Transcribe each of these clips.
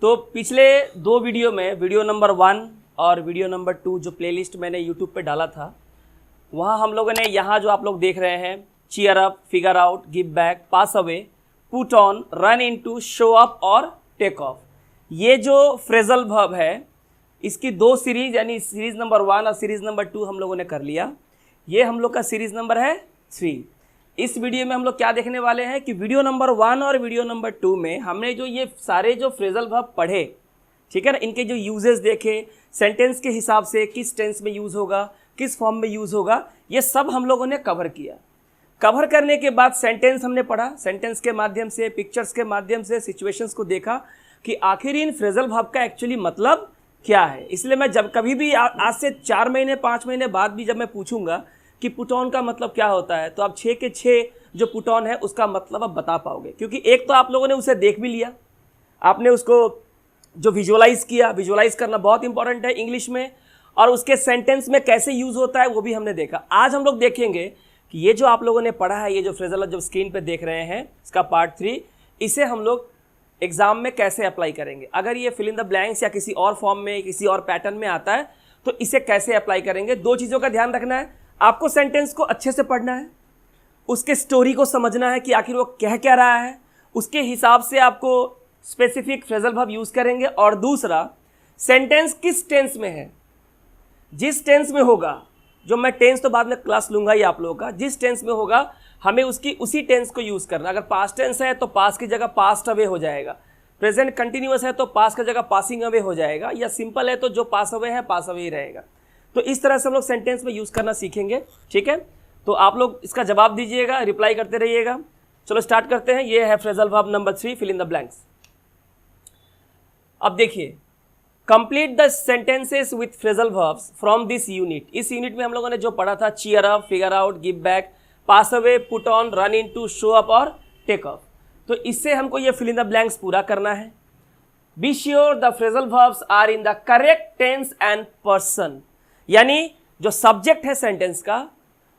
तो पिछले दो वीडियो में वीडियो नंबर 1 और वीडियो नंबर 2 जो प्लेलिस्ट मैंने यूट्यूब पे डाला था, वहाँ हम लोगों ने यहाँ जो आप लोग देख रहे हैं, cheer up, figure out, give back, pass away, put on, run into, show up और टेक ऑफ, ये जो फ्रेजल वर्ब है इसकी दो सीरीज यानी सीरीज नंबर 1 और सीरीज नंबर 2 हम लोगों ने कर लिया। ये हम लोग का सीरीज नंबर है 3। इस वीडियो में हम लोग क्या देखने वाले हैं कि वीडियो नंबर 1 और वीडियो नंबर 2 में हमने जो ये सारे जो फ्रेजल वर्ब पढ़े, ठीक है ना, इनके जो यूजेस देखे, सेंटेंस के हिसाब से किस टेंस में यूज़ होगा, किस फॉर्म में यूज़ होगा, ये सब हम लोगों ने कवर किया। कवर करने के बाद सेंटेंस हमने पढ़ा, सेंटेंस के माध्यम से, पिक्चर्स के माध्यम से, सिचुएशंस को देखा कि आखिर इन फ्रेजल वर्ब का एक्चुअली मतलब क्या है। इसलिए मैं जब कभी भी आज से 4 महीने 5 महीने बाद भी जब मैं पूछूंगा कि पुट ऑन का मतलब क्या होता है, तो आप 6 के 6 जो पुट ऑन है उसका मतलब आप बता पाओगे, क्योंकि एक तो आप लोगों ने उसे देख भी लिया, आपने उसको जो विजुअलाइज किया, विजुअलाइज करना बहुत इंपॉर्टेंट है इंग्लिश में, और उसके सेंटेंस में कैसे यूज़ होता है वो भी हमने देखा। आज हम लोग देखेंगे कि ये जो आप लोगों ने पढ़ा है, ये जो फ्रेजल जो स्क्रीन पे देख रहे हैं, इसका पार्ट 3, इसे हम लोग एग्जाम में कैसे अप्लाई करेंगे। अगर ये फिल इन द ब्लैंक्स या किसी और फॉर्म में, किसी और पैटर्न में आता है तो इसे कैसे अप्लाई करेंगे। 2 चीज़ों का ध्यान रखना है, आपको सेंटेंस को अच्छे से पढ़ना है, उसके स्टोरी को समझना है कि आखिर वो कह क्या रहा है, उसके हिसाब से आपको स्पेसिफिक फ्रेजल वर्ब यूज़ करेंगे। और दूसरा, सेंटेंस किस टेंस में है, जिस टेंस में होगा, जो मैं टेंस तो बाद में क्लास लूंगा ही आप लोगों का, जिस टेंस में होगा हमें उसी टेंस को यूज़ करना। अगर पास्ट टेंस है तो पास की जगह पास्ट अवे हो जाएगा, प्रेजेंट कंटिन्यूअस है तो पास की जगह पासिंग अवे हो जाएगा, या सिंपल है तो जो पास अवे है पास अवे ही रहेगा। तो इस तरह से हम लोग सेंटेंस में यूज़ करना सीखेंगे, ठीक है। तो आप लोग इसका जवाब दीजिएगा, रिप्लाई करते रहिएगा। चलो स्टार्ट करते हैं। ये है phrasal verb number 3, fill in the blanks. अब देखिए, complete the sentences with phrasal verbs from this unit. इस यूनिट में हम लोगों ने जो पढ़ा था, cheer up, figure out, give back, pass away, put on, run into, show up और टेक ऑफ। तो इससे हमको ये फिल इन द ब्लैंक्स पूरा करना है। Be sure the phrasal verbs are in the correct tense and person, यानी जो सब्जेक्ट है सेंटेंस का,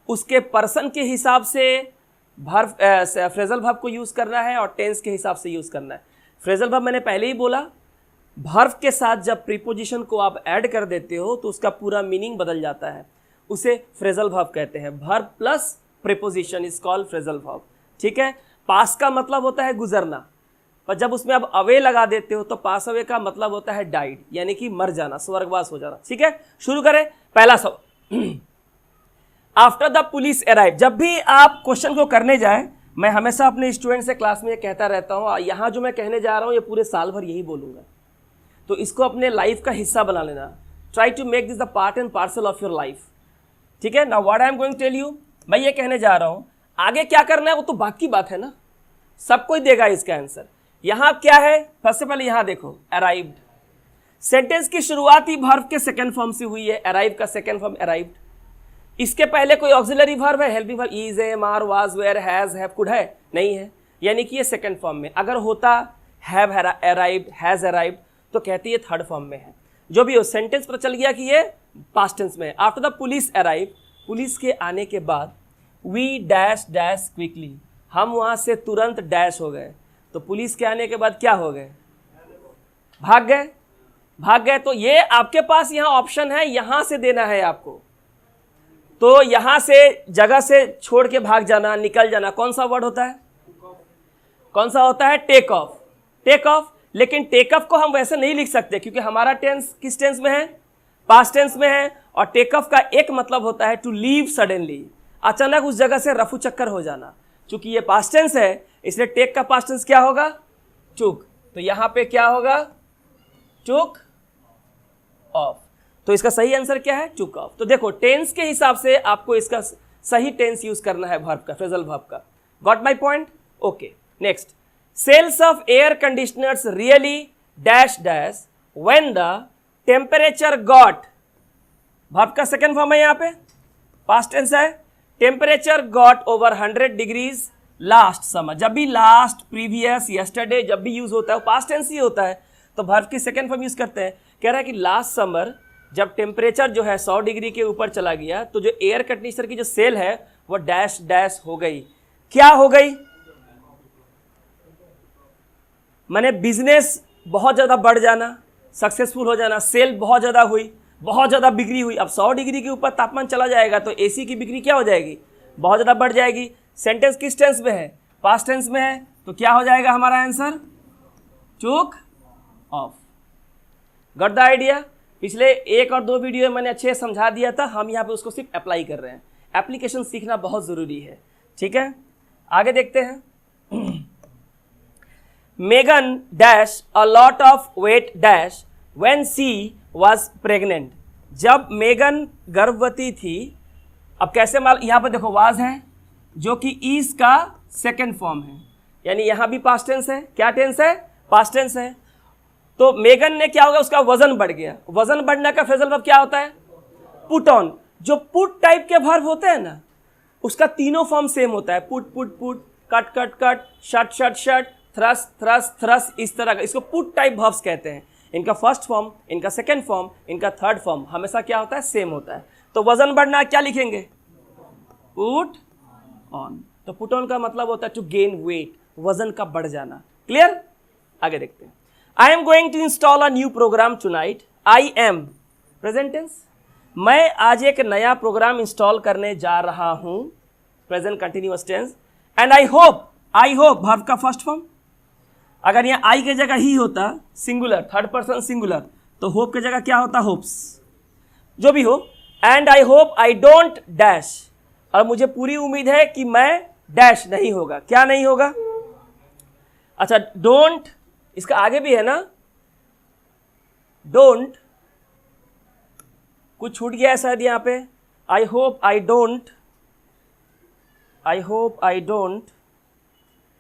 उसके पर्सन के हिसाब से फ्रेजल वर्ब को यूज़ करना है और टेंस के हिसाब से यूज़ करना है। फ्रेजल वर्ब मैंने पहले ही बोला, वर्ब के साथ जब प्रीपोजिशन को आप ऐड कर देते हो तो उसका पूरा मीनिंग बदल जाता है, उसे फ्रेजल वर्ब कहते हैं। Verb plus preposition is called phrasal verb, ठीक है। पास का मतलब होता है गुजरना, पर जब उसमें आप अवे लगा देते हो तो पास अवे का मतलब होता है डाइड, यानी कि मर जाना, स्वर्गवास हो जाना, ठीक है। शुरू करें। पहला सब आफ्टर द पुलिस अराइव। जब भी आप क्वेश्चन को करने जाए, मैं हमेशा अपने स्टूडेंट से क्लास में ये कहता रहता हूँ, यहाँ जो मैं कहने जा रहा हूँ ये पूरे साल भर यही बोलूँगा, तो इसको अपने लाइफ का हिस्सा बना लेना। Try to make this the part and parcel of your life, ठीक है। Now what I am going to tell you, मैं ये कहने जा रहा हूँ, आगे क्या करना है वो तो बाकी बात है ना, सब कोई देगा इसका आंसर। यहाँ क्या है, सबसे पहले यहाँ देखो, अराइव्ड। सेंटेंस की शुरुआत ही वर्ब के सेकंड फॉर्म से हुई है, अराइव का सेकंड फॉर्म अराइव्ड। इसके पहले कोई ऑक्सिलरी वर्ब है, helping verb, is, am, are, was, were, has, have, could है, नहीं है, यानी कि ये सेकंड फॉर्म में। अगर होता हैव अराइव्ड, हैज अराइव्ड, तो कहती है थर्ड फॉर्म में है। जो भी हो, सेंटेंस पता चल गया कि ये पास्ट टेंस में है। After the police arrive, police के आने के बाद, वी डैश डैश क्विकली, हम वहाँ से तुरंत डैश हो गए। तो पुलिस के आने के बाद क्या हो गए, भाग गए, भाग गए। तो ये आपके पास यहाँ ऑप्शन है, यहाँ से देना है आपको, तो यहाँ से जगह से छोड़ के भाग जाना, निकल जाना, कौन सा वर्ड होता है, कौन सा होता है, टेक ऑफ, टेक ऑफ। लेकिन टेक ऑफ को हम वैसे नहीं लिख सकते, क्योंकि हमारा टेंस किस टेंस में है, पास्ट टेंस में है, और टेक ऑफ का एक मतलब होता है टू लीव सडनली, अचानक उस जगह से रफू चक्कर हो जाना। चूंकि ये पास्ट टेंस है, इसलिए टेक का पास्ट टेंस क्या होगा, टुक। तो यहां पे क्या होगा, टुक ऑफ। तो इसका सही आंसर क्या है, टुक ऑफ। तो देखो, टेंस के हिसाब से आपको इसका सही टेंस यूज करना है वर्ब का, फ्रेजल वर्ब का। Got my point, okay. Next, sales of air conditioners really dash dash when the temperature got, verb का सेकंड फॉर्म है, यहाँ पे पास्ट टेंस है, temperature got over 100 degrees last summer. जब भी लास्ट, प्रीवियस, यस्टरडे जब भी यूज होता है वो पास्ट टेंस ही होता है, तो वर्ब की सेकंड फॉर्म यूज करते हैं। कह रहा है कि लास्ट समर जब टेम्परेचर जो है 100 डिग्री के ऊपर चला गया, तो जो एयर कंडीशनर की जो सेल है वो डैश डैश हो गई। क्या हो गई, माने बिजनेस बहुत ज़्यादा बढ़ जाना, सक्सेसफुल हो जाना, सेल बहुत ज़्यादा हुई, बहुत ज़्यादा बिक्री हुई। अब 100 डिग्री के ऊपर तापमान चला जाएगा तो एसी की बिक्री क्या हो जाएगी, बहुत ज़्यादा बढ़ जाएगी। सेंटेंस किस टेंस में है, पास्ट टेंस में है, तो क्या हो जाएगा हमारा answer, took off. Got the idea. पिछले 1 और 2 वीडियो में मैंने अच्छे से समझा दिया था, हम यहाँ पे उसको सिर्फ अप्लाई कर रहे हैं। एप्लीकेशन सीखना बहुत ज़रूरी है, ठीक है। आगे देखते हैं। Megan dash a lot of weight dash when she was pregnant. जब मेगन गर्भवती थी, अब कैसे माल, यहाँ पर देखो वाज है जो कि इज का सेकेंड फॉर्म है, यानी यहाँ भी पास्ट टेंस है। क्या टेंस है, पास्ट टेंस है। तो मेगन ने क्या होगा, उसका वजन बढ़ गया। वजन बढ़ने का फ्रेजल वर्ब क्या होता है, पुट ऑन। जो पुट टाइप के वर्ब होते हैं ना, उसका तीनों फॉर्म सेम होता है, put put put, cut cut cut, shut shut shut, thrust thrust thrust, इस तरह का। इसको पुट टाइप वर्ब्स कहते हैं। इनका फर्स्ट फॉर्म, इनका सेकेंड फॉर्म, इनका थर्ड फॉर्म हमेशा क्या होता है, सेम होता है। तो वजन बढ़ना क्या लिखेंगे, पुट ऑन। तो पुट ऑन का मतलब होता है टू गेन वेट, वजन का बढ़ जाना। क्लियर। आगे देखते हैं। I am going to install a new program tonight. I am present tense, मैं आज एक नया प्रोग्राम इंस्टॉल करने जा रहा हूं, present continuous tense. And I hope verb का फर्स्ट फॉर्म। अगर यहाँ आई की जगह ही होता सिंगुलर, थर्ड पर्सन सिंगुलर, तो होप की जगह क्या होता, होप्स, जो भी हो। And I hope I don't dash, और मुझे पूरी उम्मीद है कि मैं डैश नहीं होगा। क्या नहीं होगा, अच्छा डोंट, इसका आगे भी है ना, डोंट, कुछ छूट गया है शायद यहाँ पे। I hope I don't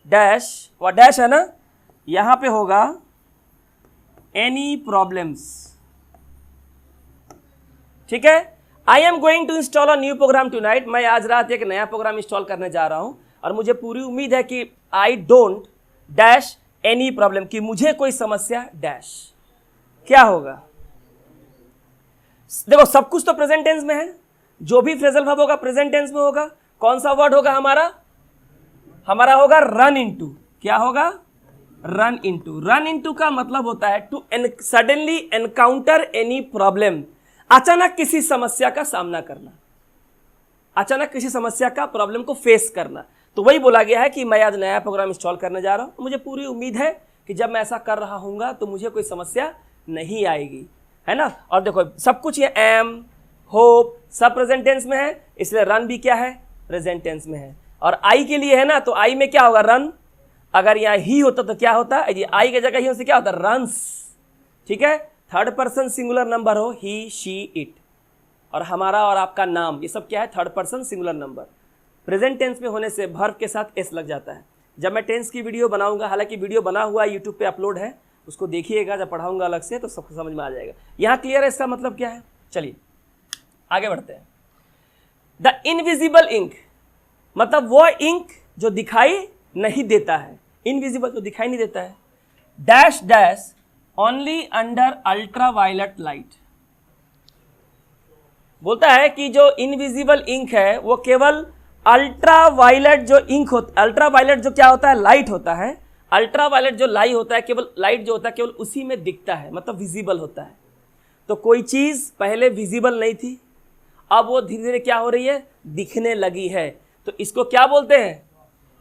dash, वह डैश है ना, यहां पे होगा एनी प्रॉब्लम्स, ठीक है। I am going to install a new program tonight, मैं आज रात एक नया प्रोग्राम इंस्टॉल करने जा रहा हूं और मुझे पूरी उम्मीद है कि आई डोंट डैश एनी प्रॉब्लम, कि मुझे कोई समस्या डैश, क्या होगा। देखो सब कुछ तो प्रेजेंट टेंस में है, जो भी फ्रेजल वर्ब होगा प्रेजेंट टेंस में होगा। कौन सा वर्ड होगा हमारा होगा रन इनटू। क्या होगा, रन इनटू। रन इनटू का मतलब होता है to suddenly encounter any problem, अचानक किसी समस्या का सामना करना, अचानक किसी समस्या का प्रॉब्लम को फेस करना। तो वही बोला गया है कि मैं आज नया प्रोग्राम इंस्टॉल करने जा रहा हूं, मुझे पूरी उम्मीद है कि जब मैं ऐसा कर रहा हूँगा तो मुझे कोई समस्या नहीं आएगी, है ना। और देखो सब कुछ ये एम, होप सब प्रेजेंट टेंस में है, इसलिए रन भी क्या है, प्रेजेंट टेंस में है। और आई के लिए है ना, तो आई में क्या होगा, रन। अगर यहाँ ही होता तो क्या होता, ये आई की जगह ही से क्या होता, रन्स, ठीक है। थर्ड पर्सन सिंगुलर नंबर हो, ही शी इट, और हमारा और आपका नाम, ये सब क्या है, third person singular number. Present tense में होने से वर्ब के साथ एस लग जाता है। जब मैं टेंस की वीडियो बनाऊंगा, हालांकि वीडियो बना हुआ यूट्यूब पे अपलोड है, उसको देखिएगा, जब पढ़ाऊंगा अलग से तो सबको समझ में आ जाएगा। यहाँ क्लियर है इसका मतलब क्या है। चलिए आगे बढ़ते हैं। द इनविजिबल इंक, मतलब वो इंक जो दिखाई नहीं देता है, इनविजिबल जो दिखाई नहीं देता है। Dash dash only under ultra violet light, बोलता है कि जो इनविजिबल इंक है वो केवल अल्ट्रा वायलेट जो इंक होता, अल्ट्रा वायलेट जो क्या होता है, लाइट होता है। अल्ट्रा वायलेट जो लाइट होता है, केवल लाइट जो होता है केवल उसी में दिखता है, मतलब विजिबल होता है। तो कोई चीज पहले विजिबल नहीं थी, अब वो धीरे धीरे क्या हो रही है, दिखने लगी है। तो इसको क्या बोलते हैं,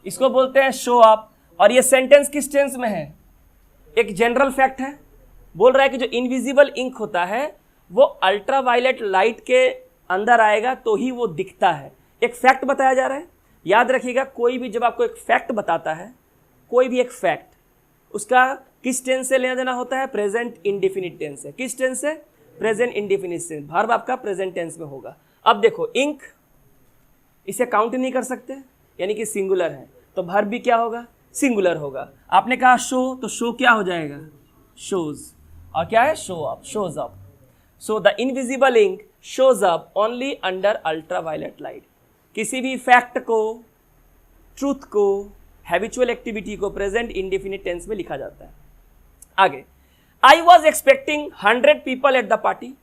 इसको बोलते हैं शो अप। और ये सेंटेंस किस टेंस में है, एक जनरल फैक्ट है, बोल रहा है कि जो इनविजिबल इंक होता है वो अल्ट्रा वायलेट लाइट के अंदर आएगा तो ही वो दिखता है। एक फैक्ट बताया जा रहा है, याद रखिएगा। कोई भी जब आपको एक फैक्ट बताता है, कोई भी एक फैक्ट, उसका किस टेंस से लेना देना होता है, प्रेजेंट इंडेफिनिट टेंस से। किस टेंस से, प्रेजेंट इंडेफिनिट टेंस। वर्ब आपका प्रेजेंट टेंस में होगा। अब देखो इंक, इसे काउंट नहीं कर सकते, यानी कि सिंगुलर है, तो वर्ब भी क्या होगा, सिंगुलर होगा। आपने कहा शो, तो शो क्या हो जाएगा, शोज। और क्या है, show up, shows up. So the invisible ink shows up only under ultra violet light. किसी भी फैक्ट को, ट्रूथ को, हैबिचुअल एक्टिविटी को प्रेजेंट इंडेफिनिट टेंस में लिखा जाता है। आगे, I was expecting 100 people at the party.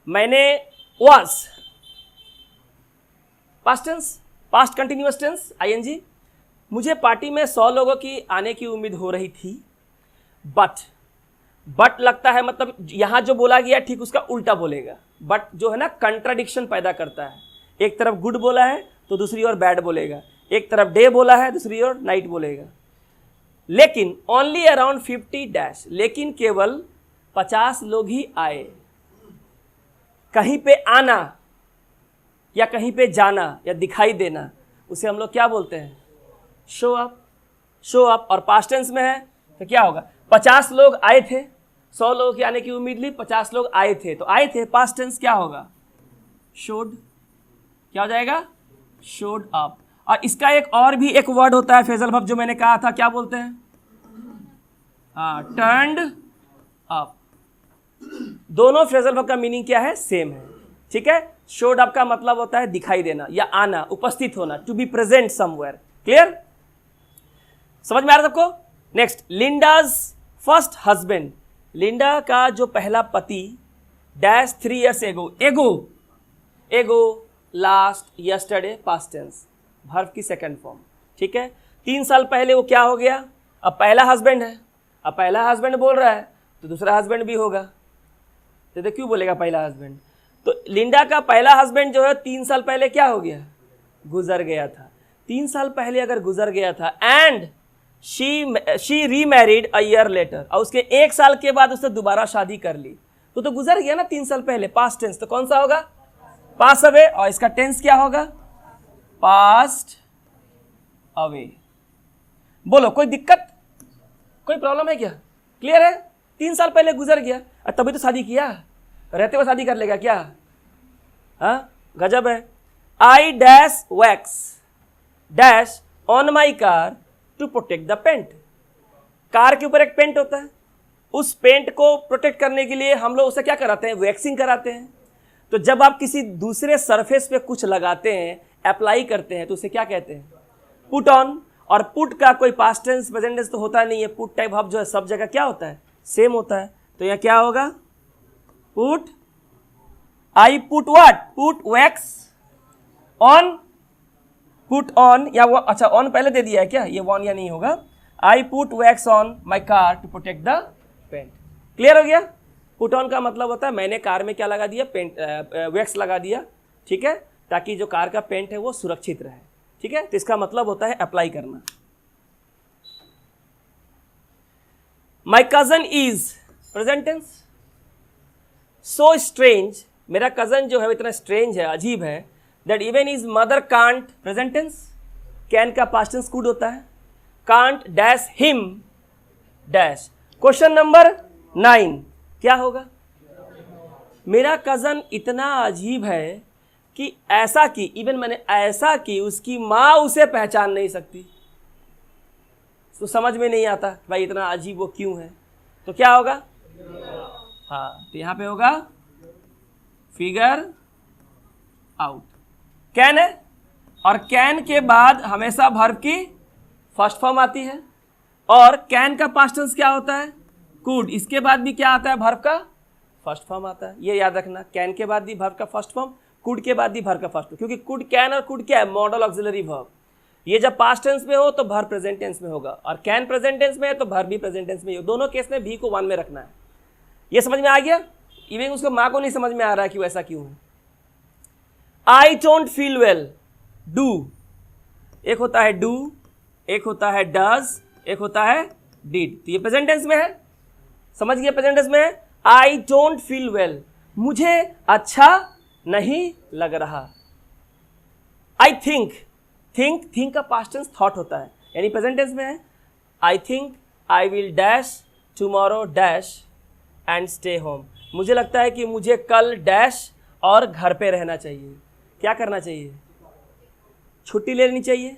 मैंने was, past tense, past continuous tense, ING. मुझे पार्टी में 100 लोगों की आने की उम्मीद हो रही थी, बट बट लगता है मतलब यहां जो बोला गया ठीक उसका उल्टा बोलेगा, बट जो है ना कंट्राडिक्शन पैदा करता है। एक तरफ गुड बोला है तो दूसरी ओर बैड बोलेगा, एक तरफ डे बोला है दूसरी ओर नाइट बोलेगा। लेकिन ओनली अराउंड 50 डैश, लेकिन केवल 50 लोग ही आए। कहीं पे आना या कहीं पे जाना या दिखाई देना, उसे हम लोग क्या बोलते हैं? Show up. शो अप और पास्ट टेंस में है तो क्या होगा? 50 लोग आए थे, 100 लोगों के आने की उम्मीद ली, 50 लोग आए थे, तो आए थे पास्ट टेंस क्या होगा? शोड। क्या हो जाएगा? Showed up. और इसका एक और भी एक वर्ड होता है फ्रेजल वर्ब जो मैंने कहा था, क्या बोलते हैं? Turned up. दोनों फ्रेजल वर्ब का मीनिंग क्या है? सेम है, ठीक है। शोड अप का मतलब होता है दिखाई देना या आना, उपस्थित होना, to be present somewhere. Clear? समझ में आ रहा सबको? Next, Linda's first husband. Linda का जो पहला पति dash 3 years ago, ago last, yesterday, past tense, verb की सेकंड फॉर्म, ठीक है। 3 साल पहले वो क्या हो गया? अब पहला हस्बैंड है, अब पहला हस्बैंड बोल रहा है तो दूसरा हस्बैंड भी होगा, तो क्यों बोलेगा पहला हस्बैंड? तो लिंडा का पहला हस्बैंड जो है 3 साल पहले क्या हो गया? गुजर गया था। 3 साल पहले अगर गुजर गया था and she remarried a year later, और उसके 1 साल के बाद उसने दोबारा शादी कर ली, तो गुजर गया ना 3 साल पहले, पास्ट टेंस, तो कौन सा होगा? Pass away. और इसका टेंस क्या होगा? Passed away. बोलो कोई दिक्कत, कोई प्रॉब्लम है क्या? क्लियर है? 3 साल पहले गुजर गया, तभी तो शादी किया, रहते हुए शादी कर लेगा क्या? हाँ, गजब है। I dash wax dash on my car to protect the paint. Car के ऊपर एक पेंट होता है, उस पेंट को प्रोटेक्ट करने के लिए हम लोग उसे क्या कराते हैं? वैक्सिंग कराते हैं। तो जब आप किसी दूसरे सरफेस पे कुछ लगाते हैं, अप्लाई करते हैं, तो उसे क्या कहते हैं? Put on. और पुट का कोई पास्ट टेंस प्रेजेंट टेंस तो होता नहीं है, पुट टाइप वर्ब जो है सब जगह क्या होता है? सेम होता है। तो यह क्या होगा? Put. I put what? Put wax on. Put on या वो, अच्छा ऑन पहले दे दिया है क्या? ये वन या नहीं होगा। I put wax on my car to protect the paint. Clear हो गया? पुट ऑन का मतलब होता है मैंने कार में क्या लगा दिया? पेंट, वैक्स लगा दिया, ठीक है, ताकि जो कार का पेंट है वो सुरक्षित रहे, ठीक है। तो इसका मतलब होता है अप्लाई करना। My cousin is present tense. So strange, मेरा कजन जो है इतना स्ट्रेंज है, अजीब है, that even is mother can't, present tense, can का पास्ट टेंस कूड होता है, can't dash him dash. Question number 9 क्या होगा? मेरा कजन इतना अजीब है कि ऐसा कि, इवन मैंने ऐसा कि उसकी माँ उसे पहचान नहीं सकती। तो समझ में नहीं आता भाई इतना अजीब वो क्यों है, तो क्या होगा? हाँ, तो यहां पे होगा फिगर आउट। कैन है, और कैन के बाद हमेशा वर्ब की फर्स्ट फॉर्म आती है, और कैन का पास्ट टेंस क्या होता है? कुड। इसके बाद भी क्या आता है? वर्ब का फर्स्ट फॉर्म आता है। ये याद रखना, कैन के बाद भी वर्ब का फर्स्ट फॉर्म, कुड के बाद भी वर्ब का फर्स्ट फॉर्म, क्योंकि कुड, कैन और कुड क्या है? Modal auxiliary verb. ये जब पास्ट टेंस में हो तो वर्ब प्रेजेंट टेंस में होगा, और कैन प्रेजेंट टेंस में है तो वर्ब भी प्रेजेंट टेंस में हो। दोनों केस में भी को 1 में रखना है। ये समझ में आ गया? इवन उसको माँ को नहीं समझ में आ रहा है कि ऐसा क्यों है। I don't feel well, do. एक होता है डू, एक होता है डज, एक होता है डिड। तो ये प्रेजेंट टेंस में है, समझ गया? प्रेजेंट टेंस में है। आई डोंट फील वेल, मुझे अच्छा नहीं लग रहा। आई थिंक, थिंक का पास्ट टेंस थॉट होता है, यानी प्रेजेंट टेंस में है। I think I will dash tomorrow dash and stay home. मुझे लगता है कि मुझे कल डैश और घर पे रहना चाहिए। क्या करना चाहिए? छुट्टी ले लेनी चाहिए।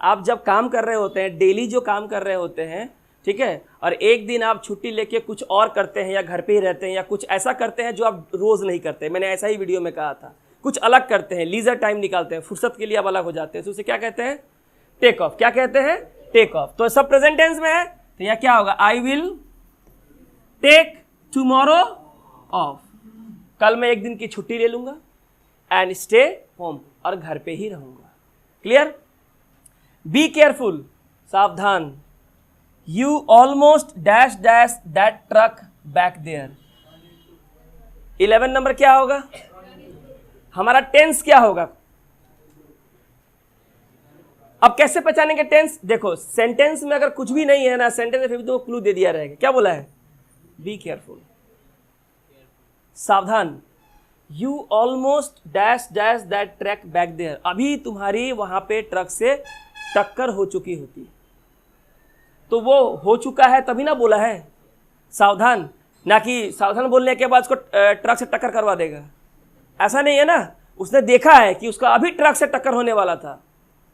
आप जब काम कर रहे होते हैं, डेली जो काम कर रहे होते हैं, ठीक है, और एक दिन आप छुट्टी लेके कुछ और करते हैं या घर पे ही रहते हैं या कुछ ऐसा करते हैं जो आप रोज़ नहीं करते, मैंने ऐसा ही वीडियो में कहा था, कुछ अलग करते हैं, लीजर टाइम निकालते हैं, फुर्सत के लिए आप अलग हो जाते हैं, तो उसे क्या कहते हैं? Take off. क्या कहते हैं? Take off. तो सब प्रेजेंट टेंस में है, तो यह क्या होगा? I will take tomorrow off, कल मैं एक दिन की छुट्टी ले लूंगा, एंड स्टे होम, और घर पे ही रहूंगा। क्लियर? बी केयरफुल, सावधान। You almost dash dash that truck back there. 11 number क्या होगा? हमारा टेंस क्या होगा? अब कैसे पहचानेंगे टेंस? देखो सेंटेंस में अगर कुछ भी नहीं है ना, सेंटेंस में फिर भी तो क्लू दे दिया रहेगा। क्या बोला है? बी केयरफुल, सावधान। You almost dash dash that truck back there. अभी तुम्हारी वहां पे ट्रक से टक्कर हो चुकी होती, तो वो हो चुका है तभी ना बोला है सावधान, ना कि सावधान बोलने के बाद उसको ट्रक से टक्कर करवा देगा। ऐसा नहीं है ना, उसने देखा है कि उसका अभी ट्रक से टक्कर होने वाला था,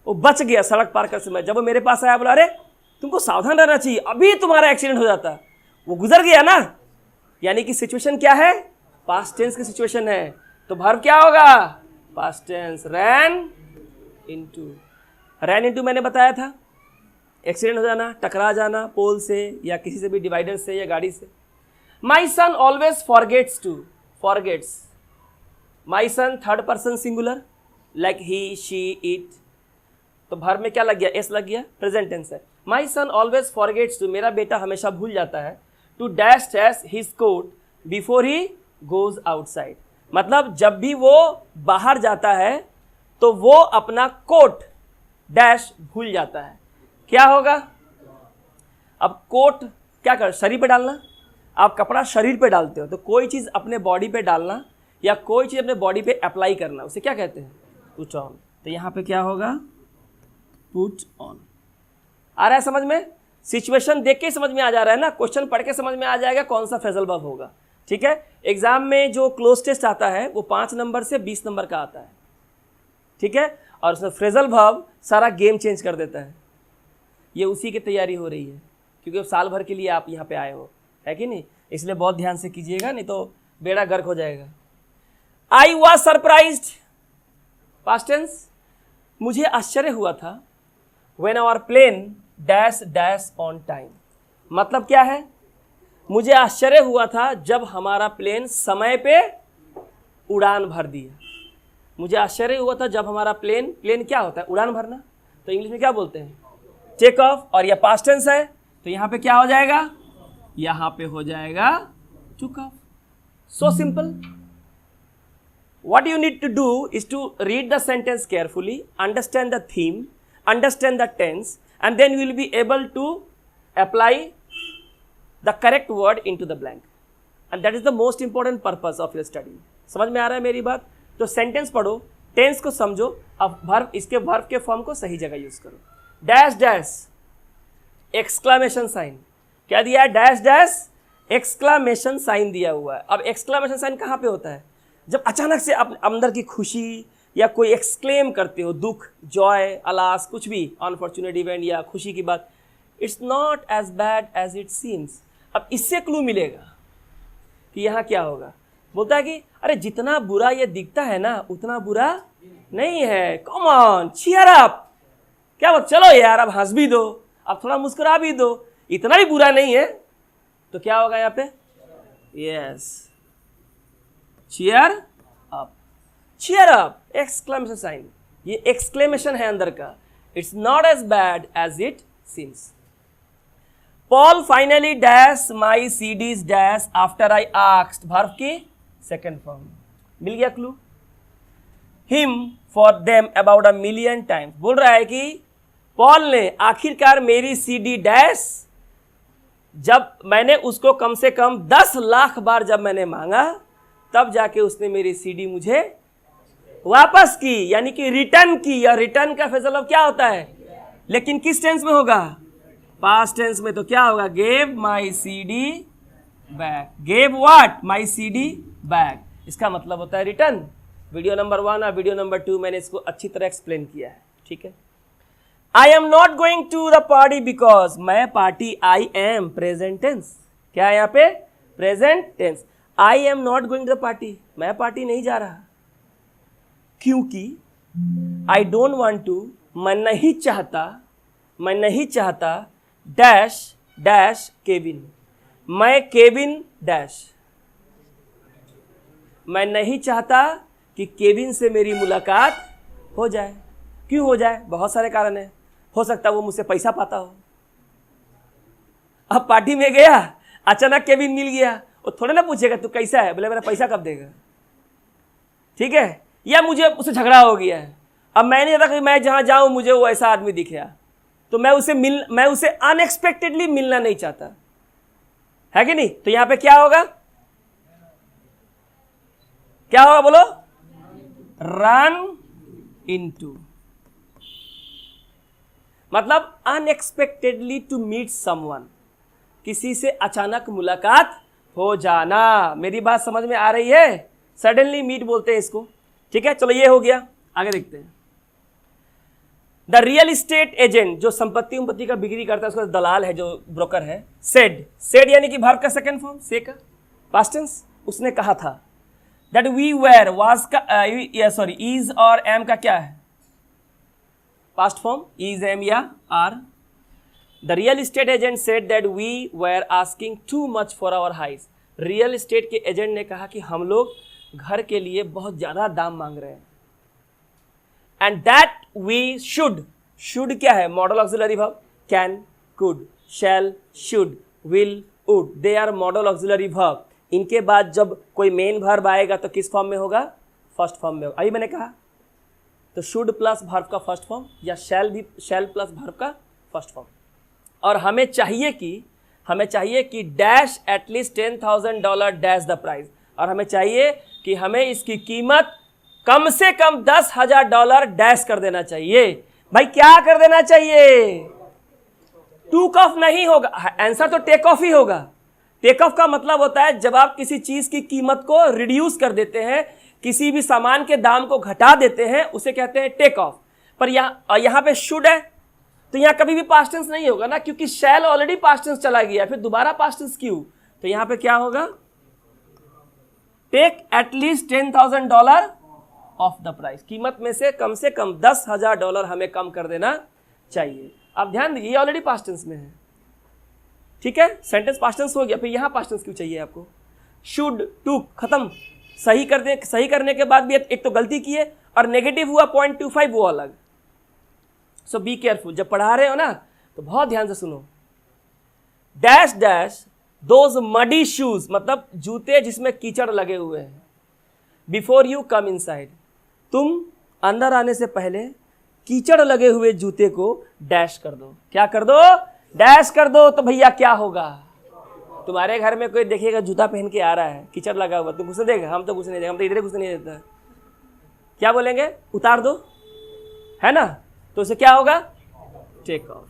वो बच गया सड़क पार कर समय। जब वो मेरे पास आया बोला अरे तुमको सावधान रहना चाहिए, अभी तुम्हारा एक्सीडेंट हो जाता। वो गुजर गया ना, यानी कि सिचुएशन क्या है? पास्ट टेंस की सिचुएशन है, तो वर्ब क्या होगा? Past tense. Ran into, ran into मैंने बताया था, एक्सीडेंट हो जाना, टकरा जाना पोल से या किसी से भी, डिवाइडर से या गाड़ी से। My son always forgets to, forgets, my son third person singular, like he she it, तो वर्ब में क्या लग गया? एस लग गया, प्रेजेंट टेंस है। My son always forgets to, मेरा बेटा हमेशा भूल जाता है, to dash dash his coat before he goes outside. मतलब जब भी वो बाहर जाता है तो वो अपना कोट डैश भूल जाता है। क्या होगा? अब कोट क्या कर, शरीर पे डालना। आप कपड़ा शरीर पे डालते हो, तो कोई चीज़ अपने बॉडी पे डालना या कोई चीज़ अपने बॉडी पे अप्लाई करना, उसे क्या कहते हैं? Put on. तो यहाँ पे क्या होगा? Put on. आ रहा है समझ में? सिचुएशन देख के समझ में आ जा रहा है ना, क्वेश्चन पढ़ के समझ में आ जाएगा कौन सा फ्रेजल वर्ब होगा। ठीक है, एग्जाम में जो क्लोज टेस्ट आता है वो 5 नंबर से 20 नंबर का आता है। ठीक है, और उसमें फ्रेजल वर्ब सारा गेम चेंज कर देता है। ये उसी की तैयारी हो रही है, क्योंकि साल भर के लिए आप यहाँ पे आए हो, है कि नहीं? इसलिए बहुत ध्यान से कीजिएगा, नहीं तो बेड़ा गर्क हो जाएगा। I was surprised, past tense, मुझे आश्चर्य हुआ था। When our plane dash dash on time, मतलब क्या है? मुझे आश्चर्य हुआ था जब हमारा प्लेन समय पे उड़ान भर दिया। मुझे आश्चर्य हुआ था जब हमारा प्लेन, प्लेन क्या होता है? उड़ान भरना, तो इंग्लिश में क्या बोलते हैं? Take off. और यह पास्ट टेंस है, तो यहाँ पे क्या हो जाएगा? यहाँ पे हो जाएगा took off. So simple. What you need to do is to read the sentence carefully, understand the theme, understand the tense, and then you will be able to apply the correct word into the blank. And that is the most important purpose of your study. समझ में आ रहा है मेरी बात? तो sentence पढ़ो, tense को समझो, अब वर्ब, इसके वर्ब के फॉर्म को सही जगह यूज करो। डैश डैश, एक्सक्लामेशन साइन, क्या दिया है? डैश डैश एक्सक्लामेशन साइन दिया हुआ है। अब एक्सक्लामेशन साइन कहाँ पे होता है? जब अचानक से आप अंदर की खुशी या कोई एक्सक्लेम करते हो, दुख, जॉय, अलास, कुछ भी अनफॉर्चुनेट इवेंट या खुशी की बात, it's not as bad as it seems. अब इससे क्लू मिलेगा कि यहाँ क्या होगा। बोलता है कि अरे जितना बुरा ये दिखता है ना उतना बुरा नहीं है, कम ऑन चीयर अप। क्या बात, चलो यार अब हंस भी दो, अब थोड़ा मुस्कुरा भी दो, इतना भी बुरा नहीं है। तो क्या होगा यहाँ पे? Yes, cheer up, cheer up, exclamation sign. ये एक्सक्लेमेशन है अंदर का। It's not as bad as it seems. Paul finally dash my CDs dash after I asked, verb की सेकेंड फॉर्म। मिल गया clue? Him for them about a million times, बोल रहा है कि पॉल ने आखिरकार मेरी सीडी डैश, जब मैंने उसको कम से कम 10 लाख बार जब मैंने मांगा तब जाके उसने मेरी सीडी मुझे वापस की, यानी कि रिटर्न की। या रिटर्न का फैसला क्या होता है? लेकिन किस टेंस में होगा? पास्ट टेंस में। तो क्या होगा? Gave my CD back. Gave what? My CD back. इसका मतलब होता है रिटर्न। वीडियो नंबर 1 और वीडियो नंबर 2 मैंने इसको अच्छी तरह एक्सप्लेन किया है। ठीक है। I am not going to the party because, मैं party, I am present tense. क्या है यहाँ पे? Present tense. I am not going to the party, मैं पार्टी नहीं जा रहा, क्योंकि आई डोंट वांट टू, मैं नहीं चाहता डैश डैश केविन, मैं केविन डैश, मैं नहीं चाहता कि केविन से मेरी मुलाकात हो जाए। क्यों हो जाए? बहुत सारे कारण हैं। हो सकता है वो मुझसे पैसा पाता हो, अब पार्टी में गया, अचानक केविन मिल गया, वो थोड़ा ना पूछेगा तू कैसा है, बोले मेरा पैसा कब देगा, ठीक है, या मुझे उससे झगड़ा हो गया है, अब मैंने रखा कि मैं जहाँ जाऊँ मुझे वो ऐसा आदमी दिखे, तो मैं उसे अनएक्सपेक्टेडली मिलना नहीं चाहता, है कि नहीं। तो यहाँ पे क्या होगा, क्या होगा बोलो, रन इनटू, मतलब अनएक्सपेक्टेडली टू मीट समवन, किसी से अचानक मुलाकात हो जाना। मेरी बात समझ में आ रही है, सडनली मीट बोलते हैं इसको, ठीक है। चलो ये हो गया, आगे देखते हैं। द रियल एस्टेट एजेंट, जो संपत्ति का बिक्री करता है उसका दलाल है, जो ब्रोकर है, सेड यानी कि वर्ब का सेकंड फॉर्म, से का पास्ट टेंस, उसने कहा था दैट वी वेर, वाज का सॉरी इज और एम का क्या है पास्ट फॉर्म, इज एम या are. The real estate agent said that we were asking too much for our house, real estate के एजेंट ने कहा कि हम लोग घर के लिए बहुत ज्यादा दाम मांग रहे हैं। एंड दैट वी शुड क्या है, modal auxiliary verb, can, could, shall, should, will, would, they are modal auxiliary verb. इनके बाद जब कोई मेन वर्ब आएगा तो किस फॉर्म में होगा, फर्स्ट फॉर्म में होगा। अभी मैंने कहा तो शुड प्लस वर्ब का फर्स्ट फॉर्म, या शैल प्लस वर्ब का फर्स्ट फॉर्म। और हमें चाहिए कि dash at least $10,000 dash the price, और हमें चाहिए कि हमें इसकी कीमत कम से कम $10,000 डैश कर देना चाहिए। भाई क्या कर देना चाहिए, टूक ऑफ नहीं होगा, आंसर तो टेक ऑफ ही होगा। टेक ऑफ का मतलब होता है जब आप किसी चीज की कीमत को रिड्यूस कर देते हैं, किसी भी सामान के दाम को घटा देते हैं, उसे कहते हैं टेक ऑफ। पर यहाँ पे शुड है तो यहाँ कभी भी पास्ट टेंस नहीं होगा ना, क्योंकि शैल ऑलरेडी पास्ट टेंस चला गया, फिर दोबारा पास्ट टेंस क्यों। तो यहाँ पे क्या होगा, take at least $10,000 off the price, कीमत में से कम $10,000 हमें कम कर देना चाहिए। अब ध्यान दीजिए, ये ऑलरेडी पास्ट टेंस में है, ठीक है, सेंटेंस पास्ट टेंस हो गया, फिर यहाँ पास्ट टेंस क्यों चाहिए आपको। शुड, टू, खत्म। सही करने के बाद भी एक तो गलती की है और नेगेटिव हुआ 0.25, वो अलग। सो बी केयरफुल, जब पढ़ा रहे हो ना तो बहुत ध्यान से सुनो। Dash dash those muddy shoes, मतलब जूते जिसमें कीचड़ लगे हुए हैं। बिफोर यू कम इनसाइड, तुम अंदर आने से पहले कीचड़ लगे हुए जूते को डैश कर दो। क्या कर दो, डैश कर दो। तो भैया क्या होगा, तुम्हारे घर में कोई देखेगा जूता पहन के आ रहा है, कीचड़ लगा हुआ, तुम घुसने देगा, हम तो घुसने नहीं देगा, हम तो इधर घुसने नहीं देता। क्या बोलेंगे, उतार दो, है ना। तो उसे क्या होगा, टेक ऑफ।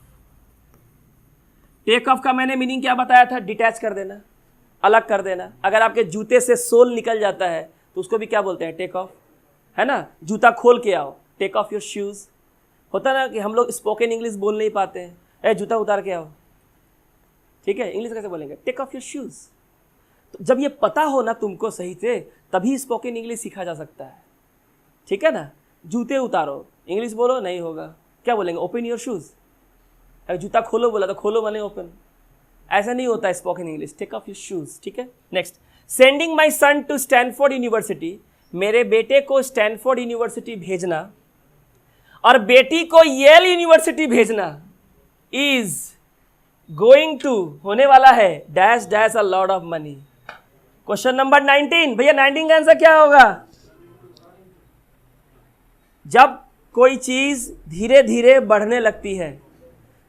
टेक ऑफ का मैंने मीनिंग क्या बताया था, डिटैच कर देना, अलग कर देना। अगर आपके जूते से सोल निकल जाता है तो उसको भी क्या बोलते हैं, टेक ऑफ, है ना। जूता खोल के आओ, टेक ऑफ योर शूज। होता ना कि हम लोग स्पोकन इंग्लिश बोल नहीं पाते हैं, ए जूता उतार के आओ, ठीक है, इंग्लिश कैसे बोलेंगे, टेक ऑफ योर शूज। तो जब ये पता हो ना तुमको सही से, तभी स्पोकन इंग्लिश सीखा जा सकता है, ठीक है ना। जूते उतारो, इंग्लिश बोलो, नहीं होगा, क्या बोलेंगे, ओपन योर शूज। अगर जूता खोलो बोला तो खोलो माने ओपन, ऐसा नहीं होता है spoken English, take off your shoes, ठीक है। Next, sending my son to Stanford university, मेरे बेटे को स्टैनफोर्ड यूनिवर्सिटी भेजना और बेटी को येल यूनिवर्सिटी भेजना, इज गोइंग टू, होने वाला है, dash dash a lot of money. Question number 19, भैया 19 का आंसर क्या होगा, जब कोई चीज धीरे धीरे बढ़ने लगती है,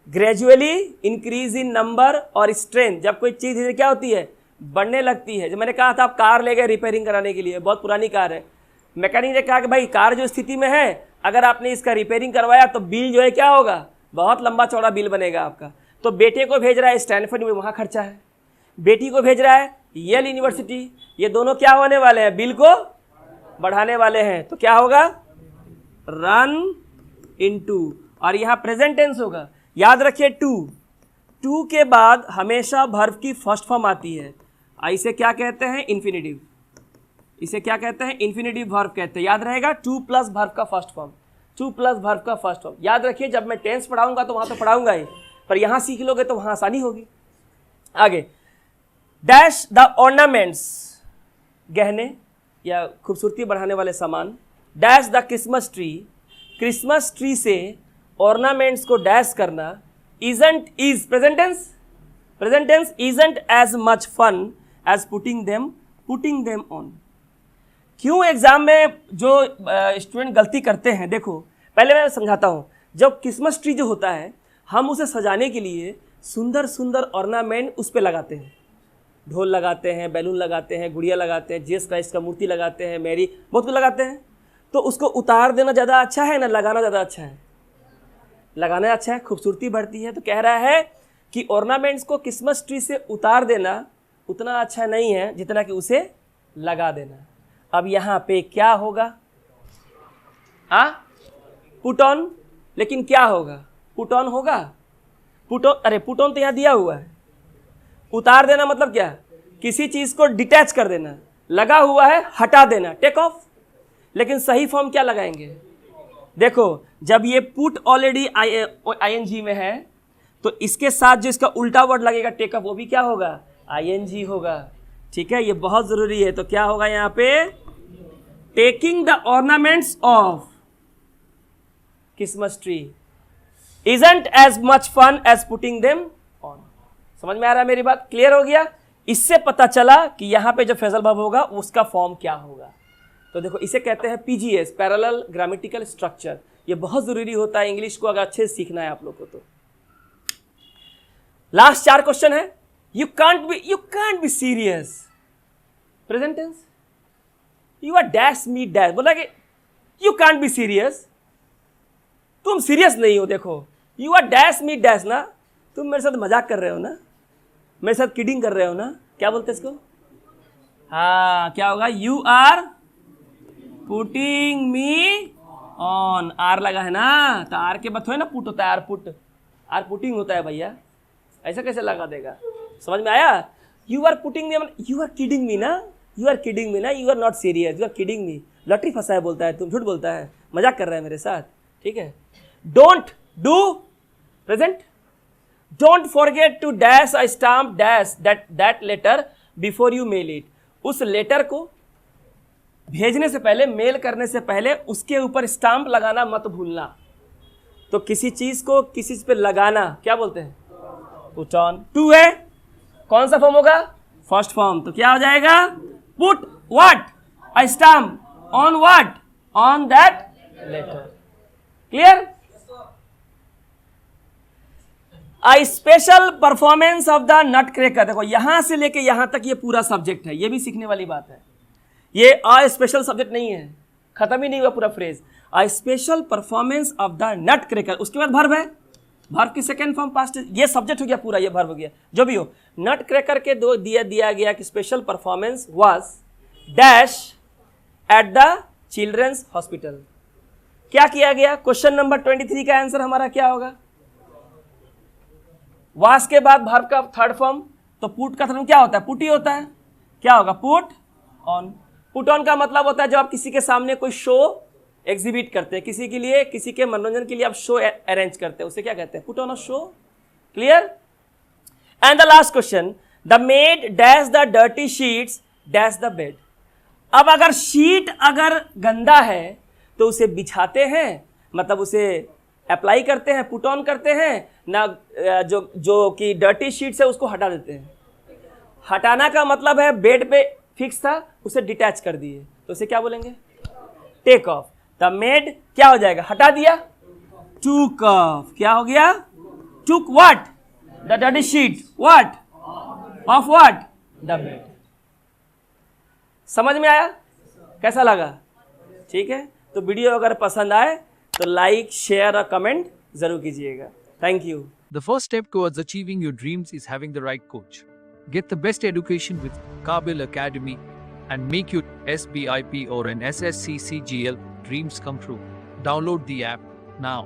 ग्रेजुअली इंक्रीज इन नंबर और स्ट्रेंथ, जब कोई चीज धीरे क्या होती है, बढ़ने लगती है। जब मैंने कहा था आप कार ले गए रिपेयरिंग कराने के लिए, बहुत पुरानी कार है, मैकेनिक ने कहा कि भाई कार जो स्थिति में है, अगर आपने इसका रिपेयरिंग करवाया तो बिल जो है क्या होगा, बहुत लंबा चौड़ा बिल बनेगा आपका। तो बेटे को भेज रहा है स्टैनफोर्ड में, वहाँ खर्चा है, बेटी को भेज रहा है येल यूनिवर्सिटी, ये दोनों क्या होने वाले हैं, बिल को बढ़ाने वाले हैं। तो क्या होगा, रन इनटू, और यहाँ प्रेजेंट टेंस होगा। याद रखिए टू के बाद हमेशा वर्ब की फर्स्ट फॉर्म आती है, इसे क्या कहते हैं, इन्फिनिटिव। इसे क्या कहते हैं, इन्फिनिटिव वर्ब कहते हैं। याद रहेगा, टू प्लस वर्ब का first form, two plus verb का फर्स्ट फॉर्म। याद रखिए, जब मैं टेंस पढ़ाऊंगा तो वहां तो पढ़ाऊंगा ही, पर यहां सीख लोगे तो वहां आसानी होगी। आगे, डैश द ऑर्नामेंट्स, गहने या खूबसूरती बढ़ाने वाले सामान। Dash the Christmas tree, Christmas tree से ऑर्नामेंट्स को डैश करना। Isn't, is present tense, present tense isn't as much fun as putting them on. क्यों एग्जाम में जो स्टूडेंट गलती करते हैं, देखो पहले मैं समझाता हूँ. जब क्रिसमस ट्री जो होता है, हम उसे सजाने के लिए सुंदर सुंदर ऑर्नामेंट उस पर लगाते हैं. ढोल लगाते हैं, बैलून लगाते हैं, गुड़िया लगाते हैं, जीसस क्राइस्ट का मूर्ति लगाते हैं, मैरी, बहुत कुछ लगाते हैं. तो उसको उतार देना ज़्यादा अच्छा है ना लगाना ज़्यादा अच्छा है? लगाना अच्छा है, खूबसूरती बढ़ती है. तो कह रहा है कि ऑर्नामेंट्स को क्रिसमस ट्री से उतार देना उतना अच्छा नहीं है जितना कि उसे लगा देना. अब यहाँ पे क्या होगा? Put on. लेकिन क्या होगा? पुट ऑन होगा? पुट ऑन, अरे पुट ऑन तो यहाँ दिया हुआ है. उतार देना मतलब क्या? किसी चीज को डिटैच कर देना. लगा हुआ है, हटा देना, टेक ऑफ. लेकिन सही फॉर्म क्या लगाएंगे? देखो, जब ये पुट ऑलरेडी आईएनजी में है, तो इसके साथ जो इसका उल्टा वर्ड लगेगा टेक ऑफ, वो भी क्या होगा? आईएनजी होगा. ठीक है, ये बहुत जरूरी है. तो क्या होगा यहाँ पे? Taking the ornaments of Christmas tree isn't as much fun as putting them on. समझ में आ रहा है मेरी बात? क्लियर हो गया? इससे पता चला कि यहाँ पे जो फ्रेजल वर्ब होगा उसका फॉर्म क्या होगा. तो देखो, इसे कहते हैं पीजीएस, पैरेलल ग्रामेटिकल स्ट्रक्चर. ये बहुत जरूरी होता है इंग्लिश को अगर अच्छे से सीखना है आप लोग को. तो लास्ट 4 क्वेश्चन है. You can't be serious. Present tense, you are dash me dash. बोला कि यू कांट बी सीरियस, तुम सीरियस नहीं हो. देखो, you are dash me dash ना, तुम मेरे साथ मजाक कर रहे हो ना, मेरे साथ किडिंग कर रहे हो ना. क्या बोलते हैं इसको? हाँ, क्या होगा? You are putting me on. Are लगा है ना, तो आर के बाद थोड़ा ना पुट होता है. आर पुट, आर पुटिंग होता है भैया. ऐसा कैसे लगा देगा? समझ में आया? You are putting me, you are kidding me ना, यू आर किडिंग मी ना, you are not serious, you are kidding me. Lottery फंसा है बोलता है, तुम झूठ बोलता है, मजाक कर रहा है मेरे साथ. ठीक है. Don't do, present, don't forget to dash a stamp dash that letter before you mail it. उस लेटर को भेजने से पहले, मेल करने से पहले उसके ऊपर स्टाम्प लगाना मत भूलना. तो किसी चीज को किसी चीज पे लगाना क्या बोलते हैं? Put on. टू है, कौन सा फॉर्म होगा? First form. तो क्या हो जाएगा? Put what? A stamp on what? On that letter. Clear? A special performance of the nutcracker. देखो, यहां से लेके यहां तक ये पूरा सब्जेक्ट है. ये भी सीखने वाली बात है. ये अ स्पेशल सब्जेक्ट नहीं है, खत्म ही नहीं हुआ पूरा phrase. A special performance of the nutcracker. उसके बाद वर्ब है, वर्ब की सेकेंड फॉर्म पास्ट. ये सब्जेक्ट हो गया पूरा, ये वर्ब हो गया. जो भी हो, नट क्रैकर के दो दिया गया कि special performance was dash at the children's hospital. क्या किया गया? क्वेश्चन नंबर 23 का आंसर हमारा क्या होगा? वास के बाद वर्ब का थर्ड फॉर्म. तो पुट का थर्ड क्या होता है? पुट ही होता है. क्या होगा? Put on. पुट ऑन का मतलब होता है जब आप किसी के सामने कोई शो एग्जिबिट करते हैं, किसी के लिए, किसी के मनोरंजन के लिए आप शो अरेंज करते हैं, उसे क्या कहते हैं? Put on a show. Clear? And the last question, the made dash the dirty sheets dash the bed. अब अगर शीट अगर गंदा है तो उसे बिछाते हैं, मतलब उसे अप्लाई करते हैं, पुट ऑन करते हैं ना. जो कि डर्टी शीट्स है उसको हटा देते हैं. हटाना का मतलब है बेड पे फिक्स था, उसे डिटैच कर दिए, तो उसे क्या बोलेंगे? Take off. द मेड क्या हो जाएगा? हटा दिया. टूक ऑफ. क्या हो गया? टूक what? The dirty sheet what? Of what? The bed. समझ में आया? कैसा लगा? ठीक है. तो वीडियो अगर पसंद आए तो लाइक, शेयर और कमेंट जरूर कीजिएगा. Thank you. The first step towards achieving your dreams is having the right coach. Get the best education with Kabil Academy and make your SBIP or an SSC CGL dreams come true. Download the app now.